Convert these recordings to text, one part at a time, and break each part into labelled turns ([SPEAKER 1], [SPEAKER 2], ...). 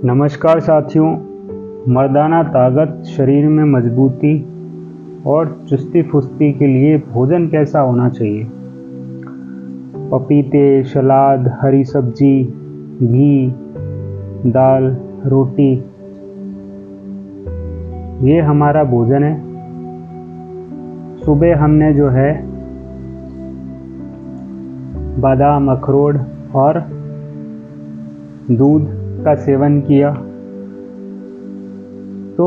[SPEAKER 1] नमस्कार साथियों। मर्दाना ताकत, शरीर में मजबूती और चुस्ती फुर्ती के लिए भोजन कैसा होना चाहिए। पपीते, सलाद, हरी सब्जी, घी, दाल, रोटी, ये हमारा भोजन है। सुबह हमने जो है बादाम, अखरोट और दूध का सेवन किया, तो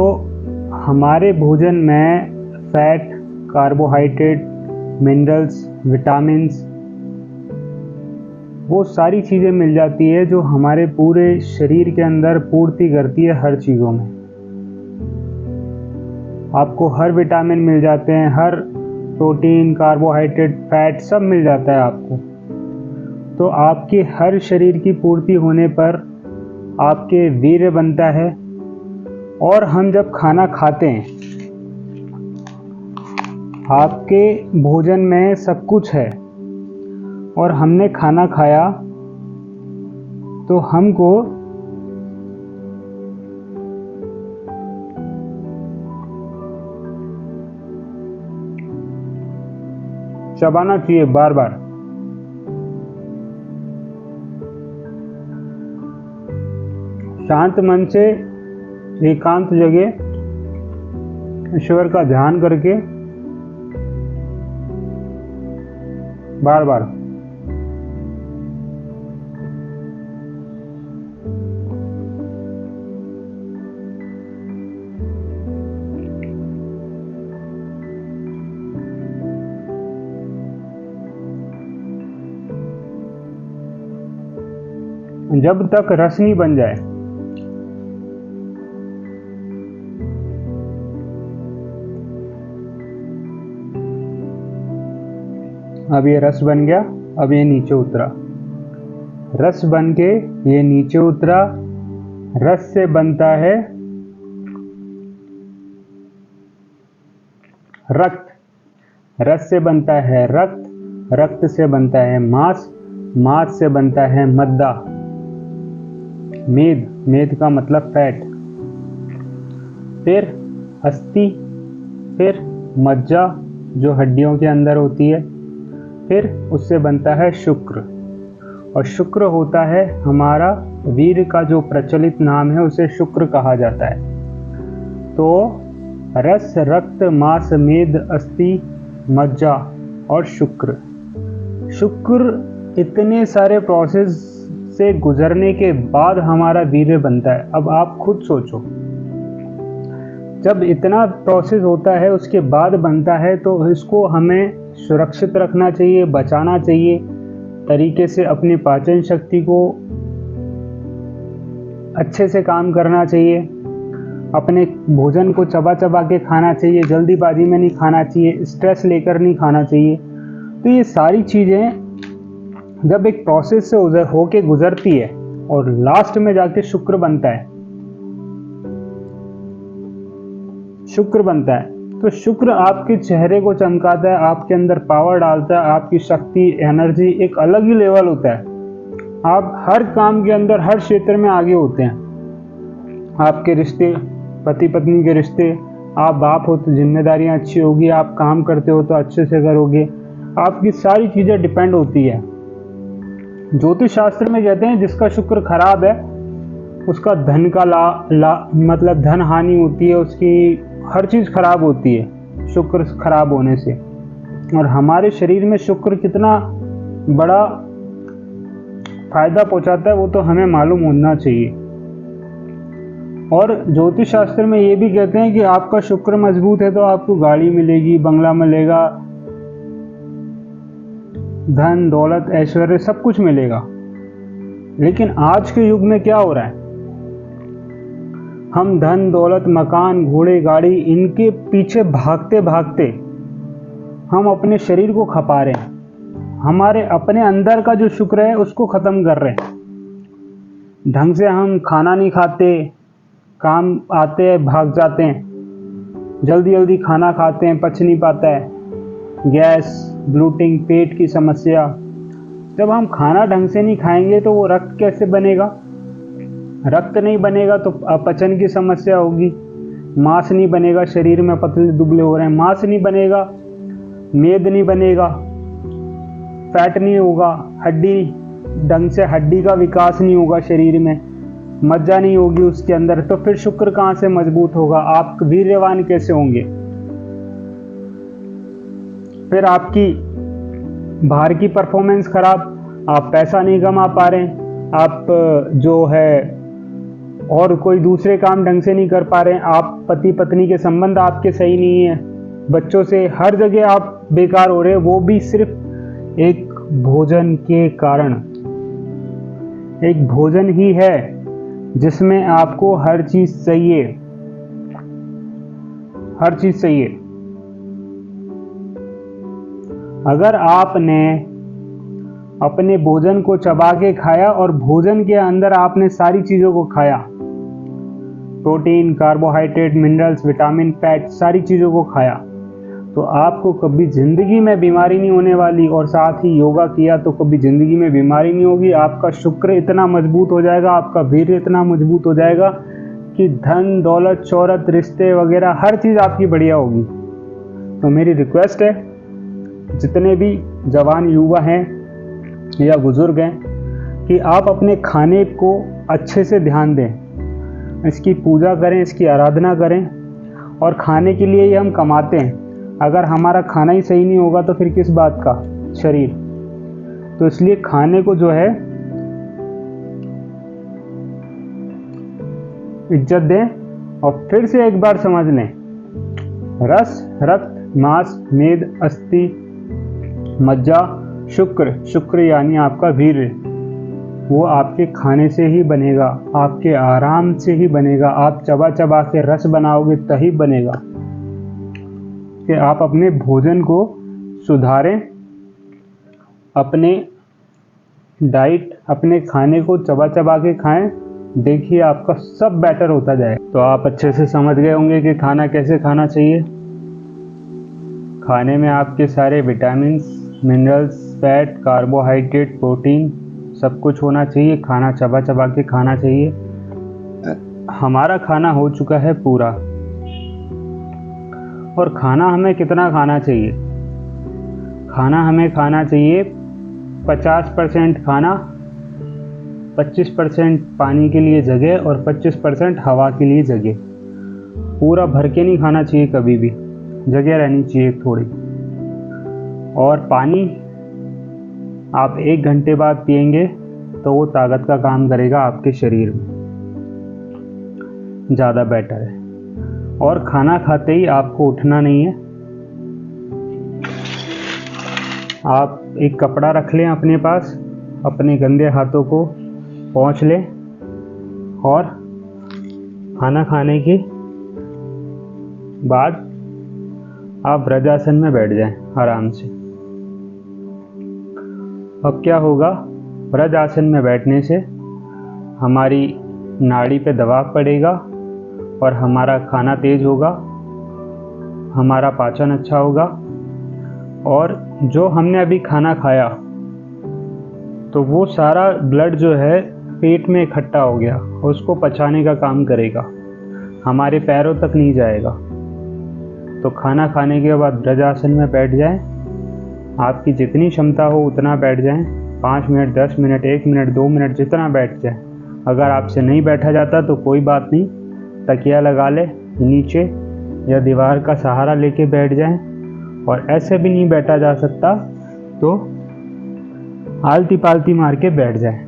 [SPEAKER 1] हमारे भोजन में फैट, कार्बोहाइड्रेट, मिनरल्स, विटामिन्स, वो सारी चीज़ें मिल जाती है जो हमारे पूरे शरीर के अंदर पूर्ति करती है हर चीज़ों में। आपको हर विटामिन मिल जाते हैं, हर प्रोटीन, कार्बोहाइड्रेट, फैट सब मिल जाता है आपको। तो आपके हर शरीर की पूर्ति होने पर आपके वीर्य बनता है। और हम जब खाना खाते हैं, आपके भोजन में सब कुछ है और हमने खाना खाया तो हमको चबाना चाहिए बार बार। शांत मन से एकांत जगह ईश्वर का ध्यान करके बार बार जब तक रस नहीं बन जाए। अब ये रस बन गया, अब ये नीचे उतरा, रस बन के ये नीचे उतरा। रस से बनता है रक्त, रस से बनता है रक्त, रक्त से बनता है मांस, मांस से बनता है मद्दा, मेद, मेद का मतलब फैट, फिर अस्थि, फिर मज्जा जो हड्डियों के अंदर होती है, फिर उससे बनता है शुक्र। और शुक्र होता है हमारा वीर्य का जो प्रचलित नाम है, उसे शुक्र कहा जाता है। तो रस, रक्त, मांस, मेद, अस्थि, मज्जा और शुक्र, शुक्र इतने सारे प्रोसेस से गुजरने के बाद हमारा वीर्य बनता है। अब आप खुद सोचो, जब इतना प्रोसेस होता है उसके बाद बनता है, तो इसको हमें सुरक्षित रखना चाहिए, बचाना चाहिए तरीके से। अपनी पाचन शक्ति को अच्छे से काम करना चाहिए, अपने भोजन को चबा चबा के खाना चाहिए, जल्दीबाजी में नहीं खाना चाहिए, स्ट्रेस लेकर नहीं खाना चाहिए। तो ये सारी चीज़ें जब एक प्रोसेस से होके गुजरती है और लास्ट में जाके शुक्र बनता है, शुक्र बनता है, तो शुक्र आपके चेहरे को चमकाता है, आपके अंदर पावर डालता है, आपकी शक्ति, एनर्जी एक अलग ही लेवल होता है। आप हर काम के अंदर, हर क्षेत्र में आगे होते हैं। आपके रिश्ते, पति पत्नी के रिश्ते, आप बाप हो तो जिम्मेदारियां अच्छी होगी, आप काम करते हो तो अच्छे से करोगे, आपकी सारी चीज़ें डिपेंड होती है। ज्योतिष शास्त्र में कहते हैं जिसका शुक्र खराब है उसका धन का मतलब धन हानि होती है, उसकी हर चीज़ खराब होती है शुक्र खराब होने से। और हमारे शरीर में शुक्र कितना बड़ा फायदा पहुंचाता है वो तो हमें मालूम होना चाहिए। और ज्योतिष शास्त्र में ये भी कहते हैं कि आपका शुक्र मजबूत है तो आपको गाड़ी मिलेगी, बंगला मिलेगा, धन दौलत ऐश्वर्य सब कुछ मिलेगा। लेकिन आज के युग में क्या हो रहा है, हम धन दौलत, मकान, घोड़े, गाड़ी, इनके पीछे भागते भागते हम अपने शरीर को खपा रहे हैं। हमारे अपने अंदर का जो शुक्र है उसको ख़त्म कर रहे हैं। ढंग से हम खाना नहीं खाते, काम आते हैं भाग जाते हैं, जल्दी जल्दी खाना खाते हैं, पच नहीं पाता है, गैस, ब्लोटिंग, पेट की समस्या। जब हम खाना ढंग से नहीं खाएंगे तो वो रक्त कैसे बनेगा। रक्त नहीं बनेगा तो अपचन की समस्या होगी, मांस नहीं बनेगा, शरीर में पतले दुबले हो रहे हैं, मांस नहीं बनेगा, मेद नहीं बनेगा, फैट नहीं होगा, हड्डी ढंग से हड्डी का विकास नहीं होगा शरीर में, मज्जा नहीं होगी उसके अंदर, तो फिर शुक्र कहाँ से मजबूत होगा? आप वीर्यवान कैसे होंगे? फिर आपकी बाहर की परफॉर्मेंस खराब, आप पैसा नहीं कमा पा रहे, आप जो है और कोई दूसरे काम ढंग से नहीं कर पा रहे, आप पति पत्नी के संबंध आपके सही नहीं है, बच्चों से हर जगह आप बेकार हो रहे हैं, वो भी सिर्फ एक भोजन के कारण। एक भोजन ही है जिसमें आपको हर चीज चाहिए, हर चीज चाहिए। अगर आपने अपने भोजन को चबा के खाया और भोजन के अंदर आपने सारी चीजों को खाया, protein, carbohydrate, minerals, vitamin, fat, सारी चीजों को खाया, तो आपको कभी जिंदगी में बीमारी नहीं होने वाली। और साथ ही योगा किया तो कभी जिंदगी में बीमारी नहीं होगी। आपका शुक्र इतना मजबूत हो जाएगा, आपका वीर्य इतना मजबूत हो जाएगा कि धन दौलत शोहरत रिश्ते वगैरह हर चीज आपकी बढ़िया होगी। तो मेरी रिक्वेस्ट है, जितने भी जवान युवा हैं या बुजुर्ग हैं, कि आप अपने खाने को अच्छे से ध्यान दें, इसकी पूजा करें, इसकी आराधना करें। और खाने के लिए ही हम कमाते हैं, अगर हमारा खाना ही सही नहीं होगा तो फिर किस बात का शरीर। तो इसलिए खाने को जो है इज्जत दें। और फिर से एक बार समझ लें, रस, रक्त, मांस, मेद, अस्थि, मज्जा, शुक्र यानी आपका वीर्य, वो आपके खाने से ही बनेगा, आपके आराम से ही बनेगा। आप चबा चबा के रस बनाओगे तभी बनेगा। कि आप अपने भोजन को सुधारें, अपने डाइट, अपने खाने को चबा चबा के खाएं, देखिए आपका सब बेटर होता जाए। तो आप अच्छे से समझ गए होंगे कि खाना कैसे खाना चाहिए। खाने में आपके सारे vitamins, minerals, fat, carbohydrate, protein सब कुछ होना चाहिए। खाना चबा चबा के खाना चाहिए। हमारा खाना हो चुका है पूरा। और खाना हमें कितना खाना चाहिए? खाना हमें खाना चाहिए 50% खाना, 25% पानी के लिए जगह और 25% हवा के लिए जगह। पूरा भर के नहीं खाना चाहिए, कभी भी जगह रहनी चाहिए थोड़ी। और पानी आप 1 घंटे बाद पिएंगे तो वो ताकत का काम करेगा आपके शरीर में, ज़्यादा बेटर है। और खाना खाते ही आपको उठना नहीं है। आप एक कपड़ा रख लें अपने पास, अपने गंदे हाथों को पोंछ लें और खाना खाने के बाद आप वज्रासन में बैठ जाएं आराम से। अब क्या होगा, वज्रासन में बैठने से हमारी नाड़ी पे दबाव पड़ेगा और हमारा खाना तेज होगा, हमारा पाचन अच्छा होगा। और जो हमने अभी खाना खाया तो वो सारा ब्लड जो है पेट में इकट्ठा हो गया, उसको पचाने का काम करेगा, हमारे पैरों तक नहीं जाएगा। तो खाना खाने के बाद वज्रासन में बैठ जाएं। आपकी जितनी क्षमता हो उतना बैठ जाएं, 5 मिनट, 10 मिनट, 1 मिनट, 2 मिनट, जितना बैठ जाए। अगर आपसे नहीं बैठा जाता तो कोई बात नहीं, तकिया लगा ले नीचे या दीवार का सहारा लेके बैठ जाएं। और ऐसे भी नहीं बैठा जा सकता तो आलती पालती मार के बैठ जाएं,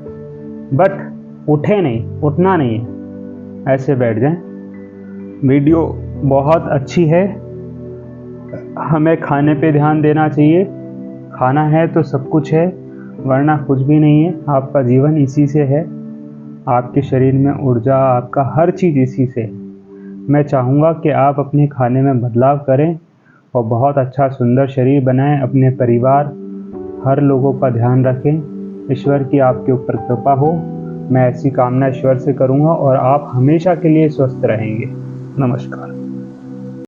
[SPEAKER 1] बट उठे नहीं, उठना नहीं है, ऐसे बैठ जाएं। वीडियो बहुत अच्छी है, हमें खाने पे ध्यान देना चाहिए। खाना है तो सब कुछ है, वरना कुछ भी नहीं है। आपका जीवन इसी से है, आपके शरीर में ऊर्जा, आपका हर चीज़ इसी से है। मैं चाहूँगा कि आप अपने खाने में बदलाव करें और बहुत अच्छा सुंदर शरीर बनाएं, अपने परिवार हर लोगों का ध्यान रखें। ईश्वर की आपके ऊपर कृपा हो, मैं ऐसी कामना ईश्वर से करूँगा और आप हमेशा के लिए स्वस्थ रहेंगे। नमस्कार।